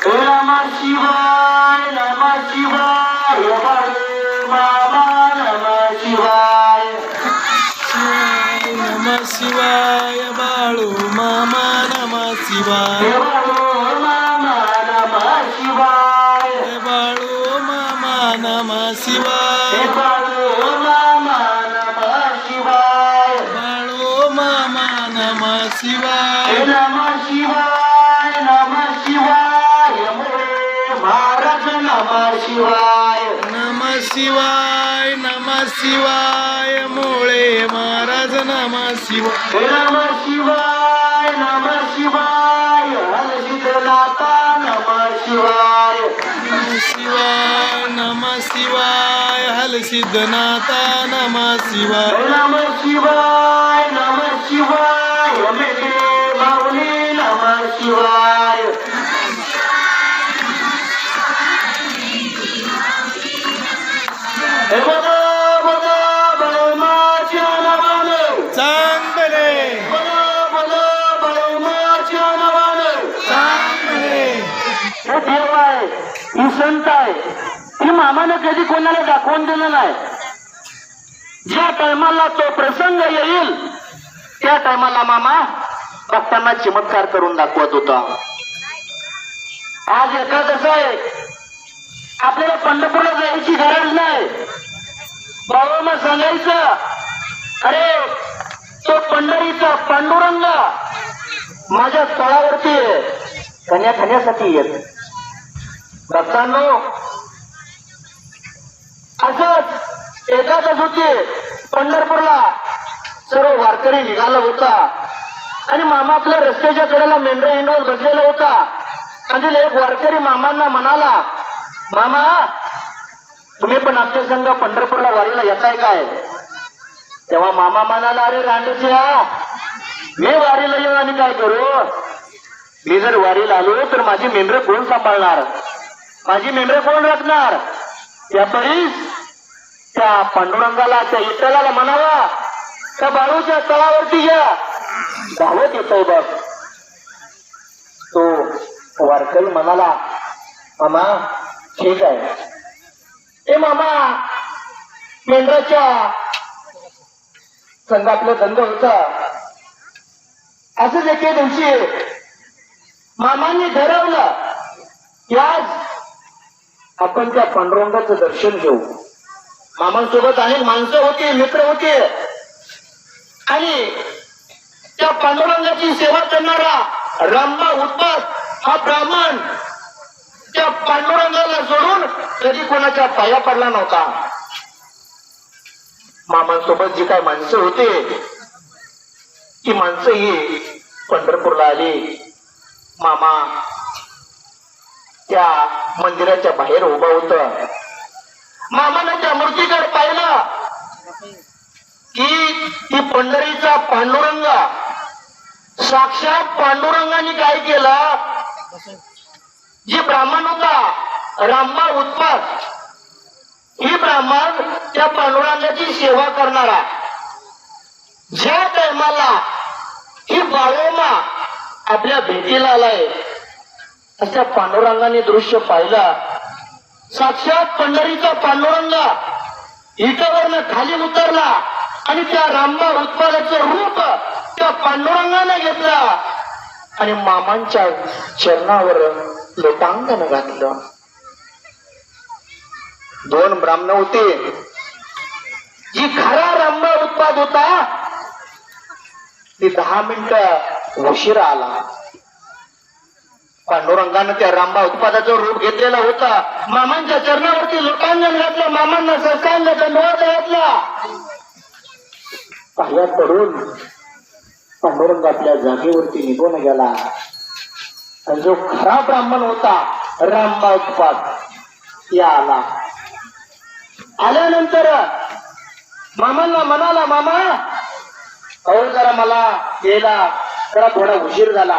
नमः शिवाय नमः शिवाय मामा नमः शिवाय नमः शिवाय बाळू मामा नमः शिवाय मामा नमः शिवाय बाळू मामा नमः शिवाय बाळू मामा नमः शिवाय बाळू मामा नमः शिवाय नमः शिवाय नमः शिवाय महाराज नमः शिवाय नमः शिवाय नमः शिवाय मोळे महाराज नमः शिवाय नमः शिवाय नमः शिवाय हलसिद्धनाथा नमः शिवाय नमः शिवाय नमः शिवाय हलसिद्धनाथा नमः शिवाय नमः शिवाय नमः शिवाय मेघे माऊली नमः शिवाय बघा बघा बळमाच्या नावाने चांगले बघा बळमाच्या नावाने चांगले हे देव आहे ही संत आहे ही मामाने कधी कोणाला दाखवून दिलं नाही ज्या टायमाला तो प्रसंग येईल त्या टायमाला मामा भक्तांना चमत्कार करून दाखवत होता. आज एकादश आहे आपल्याला पंढरपूरला जायची गरज नाही. बाबांना सांगायचं अरे तो पंढरीचा पांडुरंग माझ्या तळावरती कन्या खाण्यासाठी येत. भक्तांनो असंच एकादश होती पंढरपूरला सर्व वारकरी निघाला होता आणि मामा आपल्या रस्त्याच्या कडेला मेंढरा हिंडवत बसलेला होता आणि एक वारकरी मामांना म्हणाला मामा तुम्ही पण आमच्या संघ पंढरपूरला वारीला येताय काय. तेव्हा मामा म्हणाला अरे रांडेच्या मी वारीला येऊ आणि काय करू. मी जर वारीला आलो तर माझी मेंढरं कोण सांभाळणार माझी मेंढरं कोण राखणार. त्या परीस त्या पांडुरंगाला त्या विठ्ठलाला म्हणावा त्या बाळूच्या तळावरती घ्या धावत येतोय बघ. तो वारकरी म्हणाला मामा ठीक आहे. ए मामा मेंढराच्या संघातलं धंद होता. असंच एके दिवशी मामांनी ठरवलं की आज आपण त्या पांडुरंगाचं दर्शन घेऊ. मामांसोबत अनेक माणसं होती मित्र होते आणि त्या पांडुरंगाची सेवा करणारा रामबा उत्पात हा ब्राह्मण त्या पांडुरंगाला सोडून कधी कोणाच्या पाया पडला नव्हता. मामांसोबत जी काय माणसं होते ती माणसं ही पंढरपूरला आली. मामा त्या मंदिराच्या बाहेर उभा होत. मामानं त्या मूर्तीकडे पाहिलं की ती पंढरीचा पांडुरंग साक्षात पांडुरंगाने काय केलं. जी ब्राह्मण होता रामबा उत्पात ही ब्राह्मण त्या पांडुरंगाची सेवा करणारा. ज्या टायमाला ही बाळोमा आपल्या भेटीला आलाय अशा पांडुरंगाने दृश्य पाहिलं. साक्षात पंढरीचा पांडुरंग इटावरनं खाली उतरला आणि त्या रामबा उत्पादाचं रूप त्या पांडुरंगाने घेतला आणि मामांच्या चरणावर लोटांगण घातलं. दोन ब्राह्मण होते. जी खरा रामबा उत्पाद होता ती 10 मिनिटं उशिरा आला. पांडुरंगानं त्या रामबा उत्पादाचं रूप घेतलेला होता. मामांच्या चरणावरती लोटांगण घातलं. मामांना सरकारनं दंडवत घातला. पाया पडून पांडुरंग आपल्या जागेवरती निघून गेला. आणि जो खरा ब्राह्मण होता रामबा उत्पाद या आला. आल्यानंतर मामांना म्हणाला मामा अहो जरा मला यायला जरा थोडा उशीर झाला.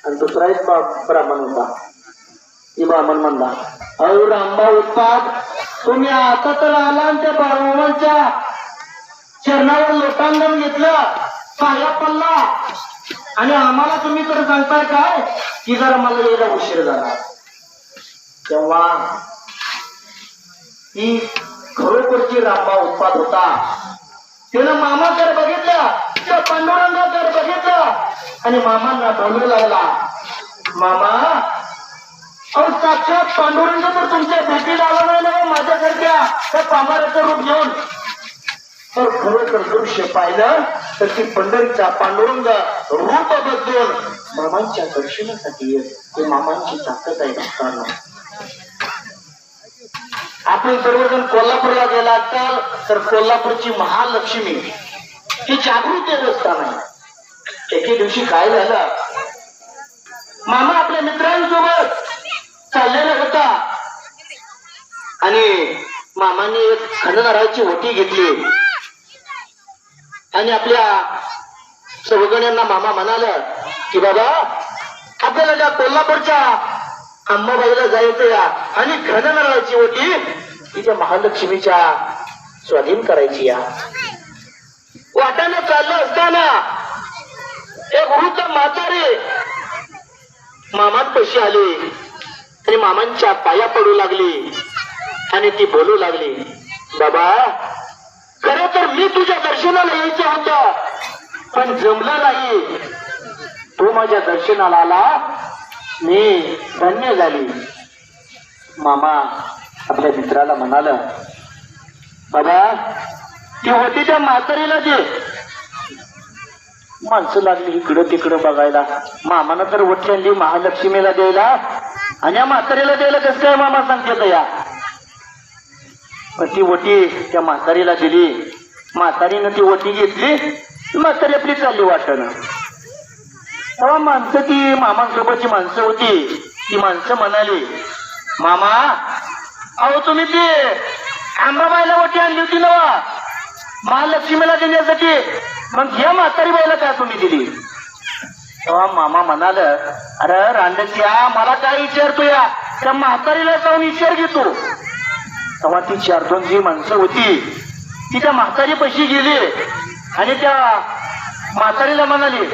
आणि दुसरा एक ब्राह्मण होता. ती ब्राह्मण म्हणला अहो रामबा उत्पाद तुम्ही आता तर आला आणि त्या ब्राह्मणाच्या चरणावर लोटांगण घेतलं पाया पडला आणि आम्हाला तुम्ही तर सांगताय काय की जरा मला यायला उशीर झाला. तेव्हा ही खरोखरची रामबा उत्पाद होता. त्यानं मामाकडे बघितलं, त्या पांडुरंगाकडे बघितलं आणि मामांना बोलू लागला, मामा अहो साक्षात पांडुरंग तर तुमच्या भेटीला आला नाही ना माझ्यासारख्या त्या पामाराचं रूप घेऊन. तर खरोखर दृश्य पाहिलं तर ती पंढरीचा पांडुरंग रूप बदलून मामांच्या दर्शनासाठी येत. ते मामांची ताकद आहे भक्तांना. आपण सर्वजण कोल्हापूरला गेला तर कोल्हापूरची महालक्ष्मी ही जागृत देवस्थान आहे. एके दिवशी काय झालं, मामा आपल्या मित्रांसोबत चाललेला होता आणि मामाने एक खणनाराची ओटी घेतली आणि आपल्या सवगण्यांना मामा म्हणाला की बाबा आपल्याला त्या कोल्हापूरच्या अंबाबाईला जायचं या आणि खणनाराची ओटी तिच्या महालक्ष्मीच्या स्वाधीन करायची या. वाटाने चाललं असताना एक वृद्ध म्हातारी मामात पैसे आले आणि मामांच्या पाया पडू लागली आणि ती बोलू लागली, बाबा खरं तर मी तुझ्या दर्शनाला यायचं होतं पण जमलं नाही. तू माझ्या दर्शनाला आला, मी धन्य झाली. मामा आपल्या मित्राला म्हणाला, बाबा ती होती त्या म्हातारीला दे. माणसं लागली इकडं तिकडं बघायला. मामानं तर वटी आणली महालक्ष्मीला द्यायला आणि या म्हातारीला द्यायला कसं काय मामा सांगते या. पण ती वटी त्या म्हातारीला दिली. म्हातारीनं ती वटी घेतली, म्हातारी आपली चालली वाटणं. तेव्हा माणसं ती मामांसोबतची माणसं होती, ती माणसं म्हणाली, मामा अहो तुम्ही ती अंबाबाईला वटी आणली होती ना महालक्ष्मीला देण्यासाठी, मग या म्हातारी बाईला काय तुम्ही दिली. तेव्हा मामा म्हणाल, अरे रांडच्या मला काय विचारतो या, त्या म्हातारीला जाऊन विचार घेतो. तेव्हा ती 4-2 जी माणसं होती ती त्या म्हातारी पैशी गेली आणि त्या म्हातारीला म्हणाली,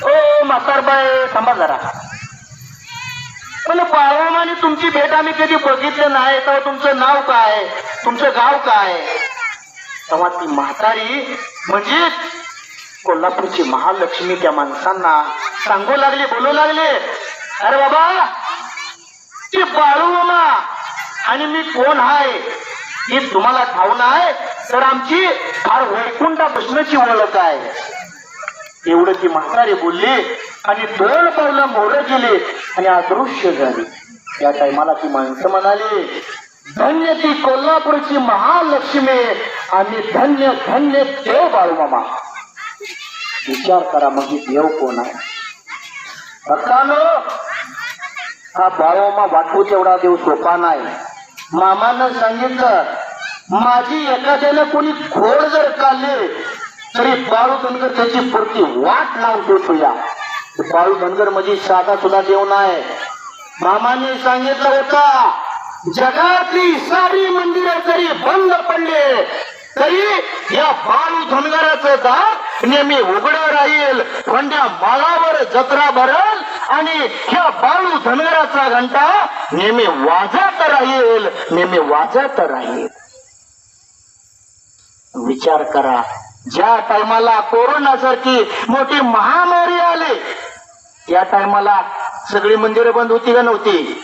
ओ म्हातारबाई थांबा जरा, पण बाळमाने तुमची भेट आम्ही कधी बघितलं नाही, तेव्हा तुमचं नाव काय, तुमचं गाव काय. तेव्हा ती म्हातारी म्हणजे कोल्हापूरची महालक्ष्मी त्या माणसांना सांगू लागली, बोलू लागले, अरे बाबा ती बाळूमा आणि मी कोण आहे हे तुम्हाला ठाऊक आहे, तर आमची फार वैकुंठापासूनची ओळख आहे. एवढं ती म्हातारी बोलली आणि 2 पावलं मोरं गेले आणि अदृश्य झाली. त्या टायमाला ती माणसं म्हणाली, धन्य ती कोल्हापूरची महालक्ष्मी आणि धन्य धन्य देव बाळूमामा. विचार करा मग ही देव कोण आहे. भक्तांनो हा बाळूमामा वाटू तेवढा देव सोपा नाही. मामानं सांगितलं, माझी एखाद्याला कोणी खोड जर काढले तरी बाळू धनगर त्याची पुरती वाट लावून देतो या. बाळू धनगर म्हणजे साधा सुद्धा देव नाही. मामाने सांगितलं होता, जगातली सारी मंदिरं जरी बंद पडले तरी या बाळू धनगराचं दार नेहमी उघडं राहील. खंड्या माळावर जत्रा भरल आणि ह्या बाळू धनगराचा घंटा नेहमी वाजत राहील, नेहमी वाजत राहील. विचार करा, ज्या टायमाला कोरोना सारखी मोठी महामारी आली त्या टायमाला सगळी मंदिरं बंद होती का नव्हती.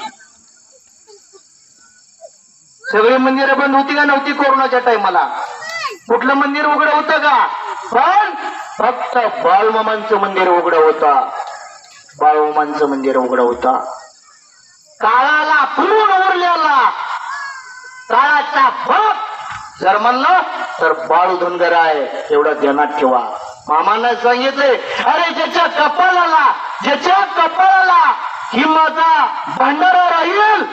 सगळी मंदिरं बंद होती का नव्हती कोरोनाच्या टायमाला. कुठलं मंदिर उघडं होतं का, पण फक्त बाळूमामांचं मंदिर उघडं होतं. बाळूमामांचं मंदिर उघडं होतं. काळाला फिरून उरलेला काळाचा भक्त जर म्हणलं तर बाळू धनगर आहे, एवढं ध्यानात ठेवा. मामानं सांगितले, अरे ज्याच्या कपाळाला ही माझा भंडारा राहील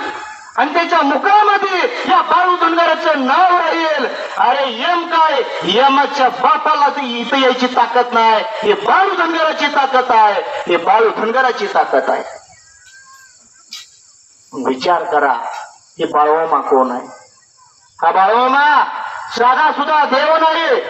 आणि त्याच्या मुखामध्ये या बाळू धनगराचं नाव राहील. अरे यम काय, यमाच्या बापाला इथं यायची ताकद नाही. हे बाळू धनगराची ताकद आहे, हे बाळू धनगराची ताकद आहे. विचार करा, हे बाळूमामा कोण आहे. हा बाळूमामा साधा सुद्धा देव नाही.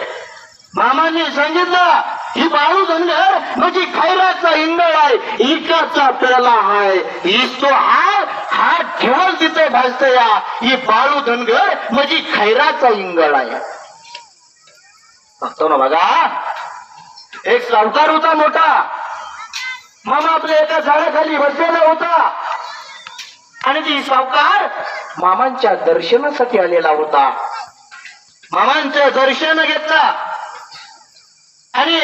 मामांनी सांगितलं, ही बाळू धनगर म्हणजे खैराचा इंगळ आहे, इकाचा पेला आहे, इसतो हा ठेवल तिथे भासते या. ही बाळू धनगर म्हणजे खैराचा इंगळ आहे. बघतो ना बघा, एक सावकार होता मोठा, मामा आपल्या एका झाडाखाली बसलेला होता आणि ती सावकार मामांच्या दर्शनासाठी आलेला होता. मामांचं दर्शन घेतला आणि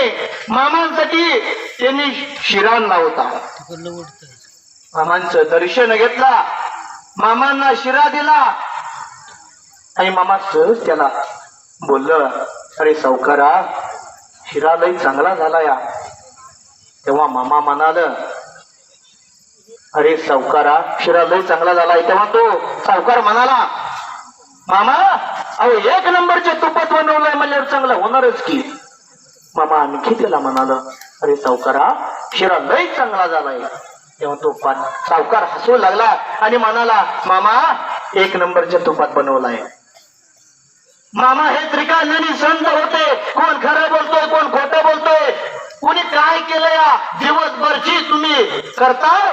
मामांसाठी त्यांनी शिरा आणला होता. मामांचं दर्शन घेतला, मामांना शिरा दिला आणि मामा सहज त्याला बोललं, अरे सावकारा, शिरा लई चांगला झाला या. तेव्हा मामा म्हणाल, अरे सावकारा, शिरा लई चांगला झालाय. तेव्हा तो सावकार म्हणाला, मामा अहो 1 नंबरचे तुपात बनवलंय म्हणल्यावर चांगलं होणारच की. मामा आणखी त्याला म्हणाल, अरे सावकारा, शिरा लई चांगला झालाय. तेव्हा तो सावकार हसू लागला आणि म्हणाला, मामा 1 नंबरच्या तुपात बनवलाय. मामा हे त्रिकाळनी संत होते, कोण खरं बोलतोय कोण खोटं बोलतोय, कोणी काय केलं या दिवसभरची तुम्ही करताय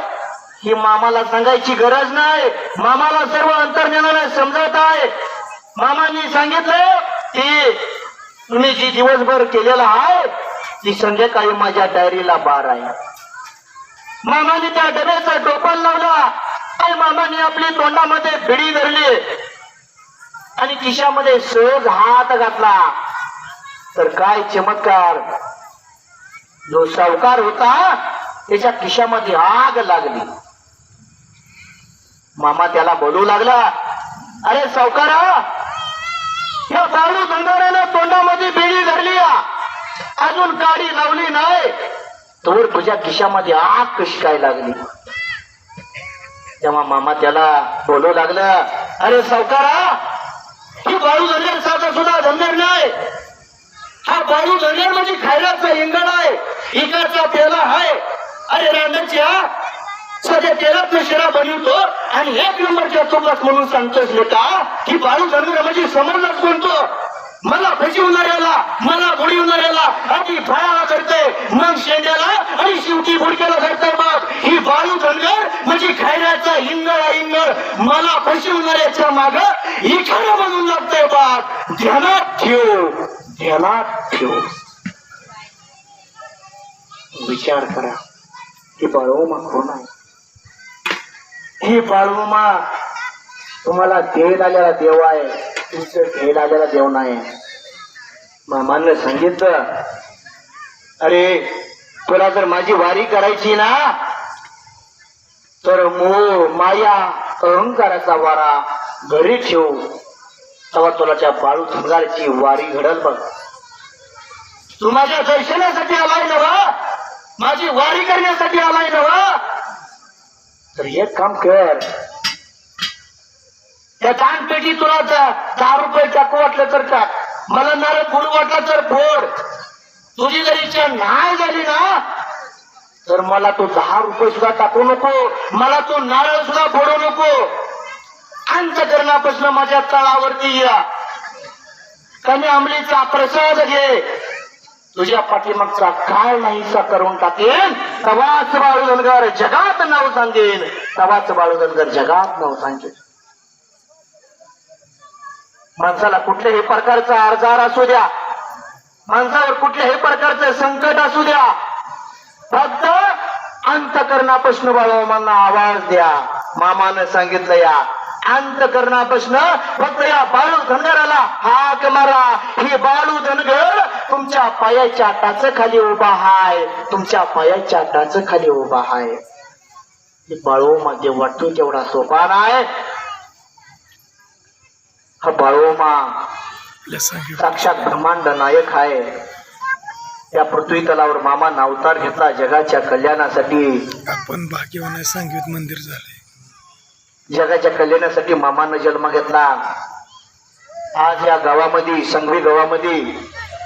ही मामाला सांगायची गरज नाही. मामाला सर्व अंतर्ज्ञानाने समजत आहे. मामांनी सांगितलं की तुम्ही जी दिवसभर केलेला आहे ती संध्याकाळी माझ्या डायरीला बार आहे. मामाने त्या डब्याचा टोपण लावला आणि मामाने आपली तोंडामध्ये बिडी धरली आणि खिशामध्ये सहज हात घातला. तर काय चमत्कार, जो सावकार होता त्याच्या खिशामध्ये आग लागली. मामा त्याला बोलू लागला, अरे सावकारा, या बाळू धनगरानं तोंडामध्ये बिडी धरली, अजून काडी लावली नाही, तोवर तुझ्या खिशामध्ये आग कशी काय लागली. तेव्हा मामा त्याला बोलू लागलं, अरे सावकारा, ही बाळू धनगर साधा सुद्धा धनगर नाही, हा बाळू धनगर म्हणजे खैराचा इंगळ आहे, इकाचा पेला आहे. अरे रांडाच्या सध्या तेलात शिरा बनवतो आणि 1 नंबरच्या तुपात म्हणून सांगतोस का की बाळू धनगर म्हणजे समजलाच कोणतो. मला फसवणाऱ्याला, मला बुडवणाऱ्याला आधी फळाला करते, मग शेंड्याला आणि शेवटी बुडक्याला करते. बाप, ही बाळू धनगर म्हणजे खैराचा इंगळ, मला फसवणाऱ्याच्या माग इकडे म्हणून लागतंय. बाप, ध्यानात ठेव, ध्यानात ठेव. विचार करा, ही बाळूमा कोण आहे? ही बाळूमा तुम्हाला देत आलेला देव आहे, तुमचं घेत आलेला देव नाही. मामानं सांगितलं, अरे तुला जर माझी वारी करायची ना तर मोह माया अहंकाराचा वारा घरी ठेव, तेव्हा तुला त्या बाळू धनगराची वारी घडल. बघ, तू माझ्या दर्शनासाठी आलाय नवा, माझी वारी करण्यासाठी आलाय नवा, तर एक काम कर, त्या दानपेटी तुला 10 रुपये टाकू वाटलं तर टाक, मला नारळ फोडू वाटलं तर फोड. तुझी जर इच्छा नाही झाली ना तर मला तू 10 रुपये सुद्धा टाकू नको, मला तू नारळ सुद्धा फोडू नको. अंतकरणापासून माझ्या तळावरती या, कमी अंमलीचा प्रसाद घे, तुझ्या पाठीमागचा काळ नाहीसा करून टाकेन, तवाच बाळू धनगर जगात नाव सांगेन, तवाच बाळू धनगर जगात नाव सांगेन. माणसाला कुठल्याही प्रकारचा आजार असू द्या, माणसावर कुठल्याही प्रकारचं संकट असू द्या, फक्त अंतकरणापासून बाळूमांना आवाज द्या. मामानं सांगितलं, या अंतकरणापासून फक्त या बाळू धनगराला हाक मारा. ही बाळू धनगर तुमच्या पायाच्या टाचखाली उभा आहे, तुमच्या पायाच्या टाचखाली उभा आहे. बाळूमा जे वाटतो तेवढा सोपा नाही. हा बाळूमा साक्षात ब्रह्मांड नायक आहे. या पृथ्वी तलावर मामानं अवतार घेतला जगाच्या कल्याणासाठी. आपण भाग्यवान संगीत मंदिर झाले, जगाच्या कल्याणासाठी मामानं जन्म घेतला. आज या गावामध्ये, संघवी गावामध्ये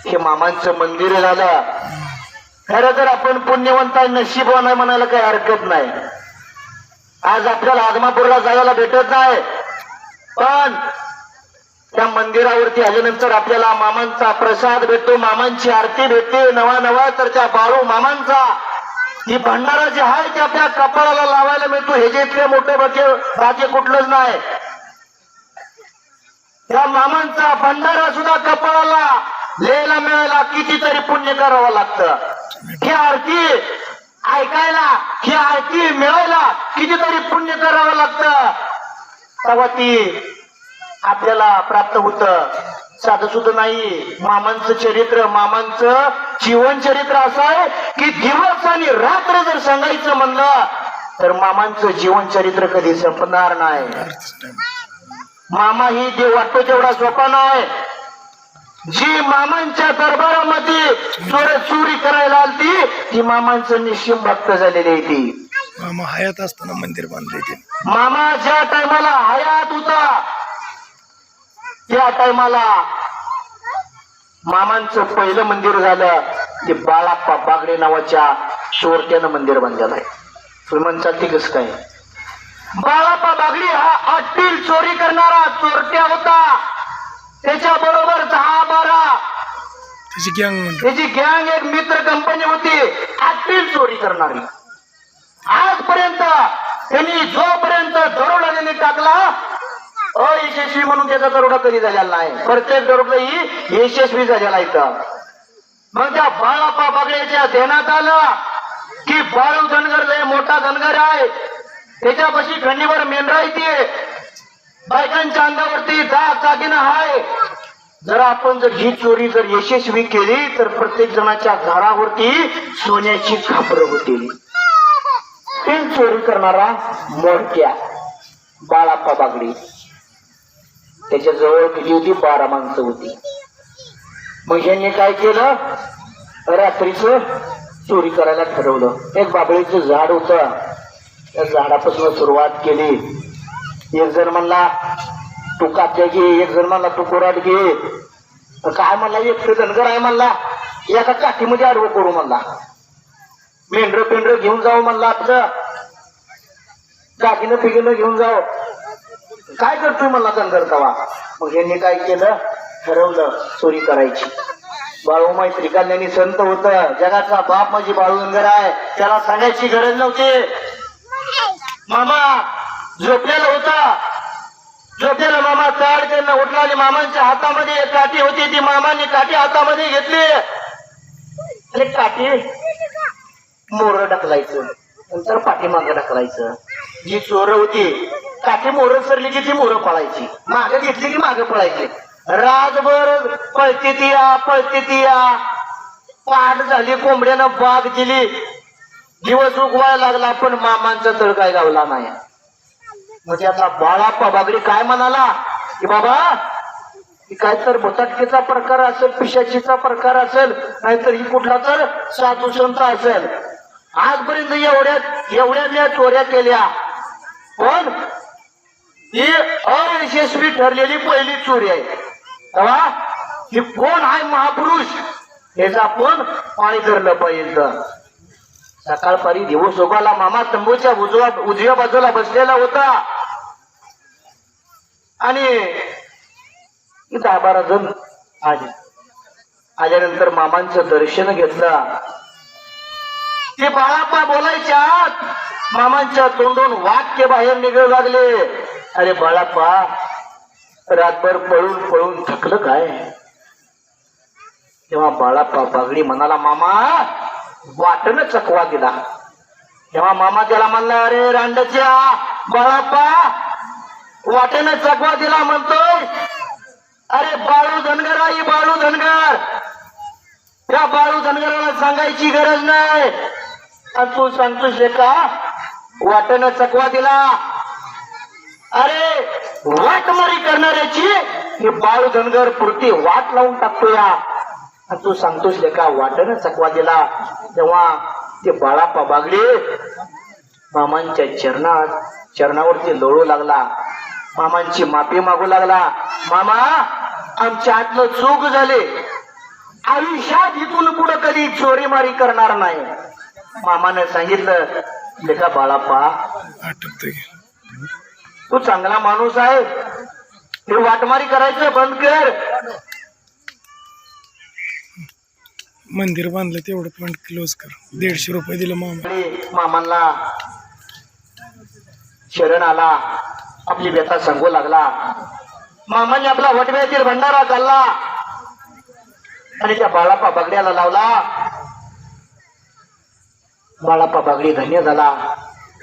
हे मामांचं मंदिर झालं. खरं तर आपण पुण्यवंत नशीबवान आहे म्हणायला काही हरकत नाही. आज आपल्याला आदमापूरला जायला भेटत नाही, पण त्या मंदिरावरती आल्यानंतर आपल्याला मामांचा प्रसाद भेटतो, मामांची आरती भेटते. नवा तर त्या बाळू मामांचा ही भंडारा जे आहे ते आपल्या कपाळाला लावायला मिळतो. हे जे इतके मोठे भाग्य कुठलंच नाही. त्या मामांचा भंडारा सुद्धा कपाळाला लिहायला मिळायला कितीतरी पुण्य करावं लागतं. ही आरती ऐकायला, ही आरती मिळायला कितीतरी पुण्य करावं लागतं. तेव्हा ती आपल्याला प्राप्त होतं. साधं सुद्धा नाही. मामांचं चरित्र, मामांचं जीवन चरित्र असं आहे की दिवस आणि रात्र जर सांगायचं म्हणलं तर मामांचं जीवन चरित्र कधी संपणार नाही. मामा ही देव वाटतो तेवढा सोपा नाही. जी मामांच्या दरबारामध्ये चोरी करायला आलती ती मामांचं निश्चिम भक्त झालेली आहे. ती मामा हयात असताना मंदिर बांधले ते. मामा ज्या टायमाला हयात होता त्या टायमाला मामांचं पहिलं मंदिर झालं ते बाळाप्पा बागडे नावाच्या चोरट्यानं मंदिर बांधलेलं आहे. तुम्ही म्हणता ती कसं काय? बाळाप्पा बागडी हा अट्टील चोरी करणारा चोरट्या होता. त्याच्या बरोबर 10-12 त्याची गँग म्हणतो. त्याची गँग, एक मित्र कंपनी होती अट्टील चोरी करणारी. आजपर्यंत त्यांनी जोपर्यंत दरोडा त्यांनी टाकला अयशस्वी म्हणून त्याचा दरोडा कधी झालेला नाही. प्रत्येक दरोडा ही यशस्वी झालेला आहे. मग त्या बाळाप्पा बागड्याच्या ध्यानात आलं की बाळू धनगर लय मोठा धनगर आहे. त्याच्यापाशी खंडीवर मेंढरा येते, बायकांच्या अंगावरती दागिना आहे. जर आपण जर ही चोरी जर यशस्वी केली तर प्रत्येक जणाच्या घरावरती सोन्याची खापरं होतील. तीन चोरी करणारा मोडक्या बाळाप्पा बागडी. त्याच्या जवळ किती होती? 12 माणसं होती. मग यांनी काय केलं? रात्रीच चोरी करायला ठरवलं. एक बाबळीचं झाड होतं, त्या झाडापासून सुरुवात केली. एक जण म्हणला तू कात्या घे, एक जण म्हणला तू कोराड घे. काय म्हणला? एक धनगर आहे म्हणला, एका काठीमध्ये आडवं करू म्हणला. मेंढर घेऊन जाऊ म्हणला, आपलं दागिनं पिगिनं घेऊन जाऊ. काय करतोय म्हणला धनगर तवा. मग यांनी काय केलं? ठरवलं चोरी करायची. बाळू मैत्री कल्याणी संत होत, जगाचा बाप माझी बाळू धनगर आहे, त्याला सांगायची गरज नव्हती. मामा झोपलेला होता. झोपलेला मामा ताड त्यांना उठला आणि मामांच्या हातामध्ये एक काठी होती. ती मामाने काठी हातामध्ये घेतली आणि काठी मोर ढकलायचं, नंतर पाठीमागं ढकलायचं. जी चोर होती काठी मोर सरली की ती मोर पळायची, मागे घेतली की मागे पळायची. रातभर पळते ती या पाठ झाली, कोंबड्यानं बाग दिली. दिवस उगवायला लागला पण मामांचा तळ काय गावला नाही. मग त्याचा बाळाप्पा बागडी काय म्हणाला की बाबा काय तर भुताटकीचा प्रकार असेल, पिशाचीचा प्रकार असेल, नाहीतर ही कुठला तर साधू संत असेल. आजपर्यंत एवढ्या मी चोऱ्या केल्या पण ही अयशस्वी ठरलेली पहिली चोरी आहे. तेव्हा ही कोण आहे महापुरुष याचा आपण पाणी धरलं पाहिजे. सकाळपारी दिवस उगवला. मामा तंबूच्या उजव्या बाजूला बसलेला होता आणि 10-12 जण आल्यानंतर मामांचं दर्शन घेतलं. ते बाळाप्पा बोलायच्या मामांच्या तोंडून वाक्य बाहेर निघू लागले. अरे बाळाप्पा रातभर पळून थकलं काय? तेव्हा बाळाप्पा बागडी म्हणाला मामा वाटनं चकवा दिला. तेव्हा मामा त्याला म्हणला अरे रांडच्या बाळाप्पा वाटेनं चकवा दिला म्हणतोय. अरे बाळू धनगर आई बाळू धनगर, त्या बाळू धनगराला सांगायची गरज नाही. आणि तू सांगतोस का वाटेनं चकवा दिला? अरे वाटमारी करणाऱ्याची हे बाळू धनगर पुरती वाट लावून टाकतो या. तू सांगतोस का वाटेनं चकवा दिला? तेव्हा ते बाळाप्पा बागडे मामांच्या चरणावरती लोळू लागला, मामांची माफी मागू लागला. मामा आमच्या हातनं चूक झाले, आयुष्यात इथून पुढे कधी चोरीमारी करणार नाही. मामाने सांगितलं लेका बाळाप्पा आटपतोय. तू चांगला माणूस आहे, हे वाटमारी करायचं बंद कर. मंदिर बांधलं तेवढं पण क्लोज कर. 150 रुपये दिलं मामा. आणि मामांना शरण आला, आपली व्यथा सांगू लागला. मामाने आपला वटव्यातील भंडारा काढला आणि त्या बाळाप्पा बागड्याला लावला. बाळाप्पा बागडी धन्य झाला.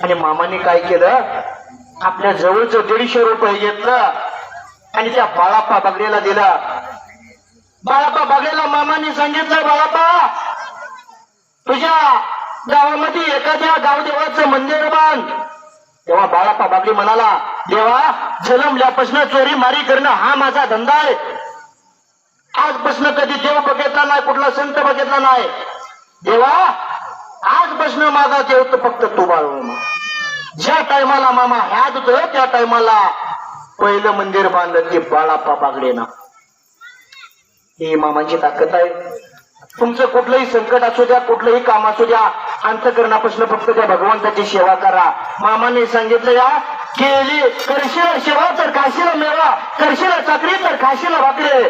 आणि मामाने काय केलं, आपल्या जवळचं 150 रुपये घेतलं आणि त्या बाळाप्पा बागड्याला दिलं. बाळाप्पा बागड्याला मामाने सांगितलं, बाळाप्पा तुझ्या गावामध्ये एखाद्या गावदेवाचं मंदिर बांध. तेव्हा बाळाप्पा बागडी म्हणाला, देवा जन्मल्यापासून चोरी मारी करणं हा माझा धंदा आहे. आजपासून कधी देव बघितला नाही, कुठला संत बघितला नाही. देवा आजपासून माझा देव तर फक्त तू बाळू. ज्या टायमाला मामा ह्यात होतं त्या टायमाला पहिलं मंदिर बांधलं ते बाळाप्पा बागडेना. ही मामाची ताकद आहे. तुमचं कुठलंही संकट असू द्या, कुठलंही काम असू द्या, अंतकरणापासून फक्त त्या भगवंताची सेवा करा. मामाने सांगितलं, या केली करशील सेवा तर खाशीला मेवा, करशील चाकरी तर खाशीला भाकरी,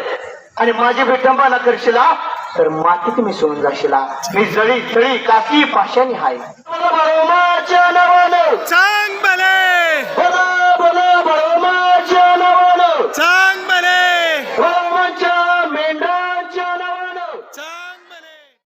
आणि माझी विटंबना करशीला तर मातीत मिसळून जाशीला. मी जळी जळी काकी पाशानी हाय. बाळोमाच्या नावानं